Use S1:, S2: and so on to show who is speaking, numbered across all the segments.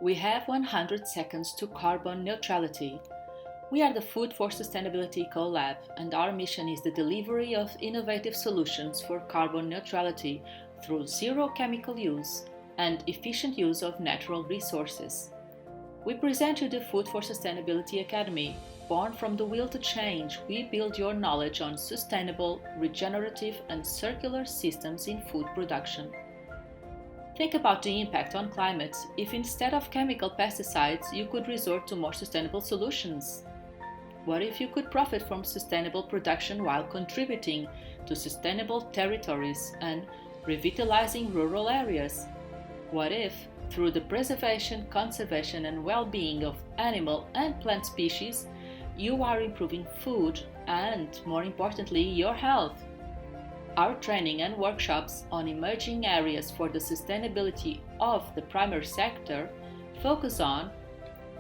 S1: We have 100 seconds to carbon neutrality. We are the Food4Sustainability CoLAB, and our mission is the delivery of innovative solutions for carbon neutrality through zero chemical use and efficient use of natural resources. We present you the Food4Sustainability Academy. Born from the will to change, we build your knowledge on sustainable, regenerative and circular systems in food production. Think about the impact on climate if instead of chemical pesticides you could resort to more sustainable solutions. What if you could profit from sustainable production while contributing to sustainable territories and revitalizing rural areas? What if, through the preservation, conservation and well-being of animal and plant species, you are improving food and, more importantly, your health? Our training and workshops on emerging areas for the sustainability of the primary sector focus on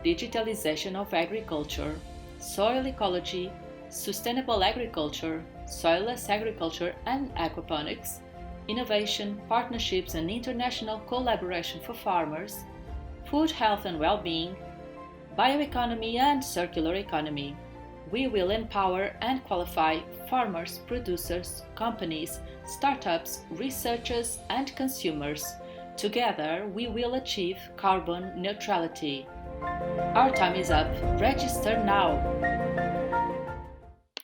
S1: digitalisation of agriculture, soil ecology, sustainable agriculture, soilless agriculture and aquaponics, innovation, partnerships and international collaboration for farmers, food health and well-being, bioeconomy and circular economy. We will empower and qualify farmers, producers, companies, startups, researchers and consumers. Together, we will achieve carbon neutrality. Our time is up. Register now!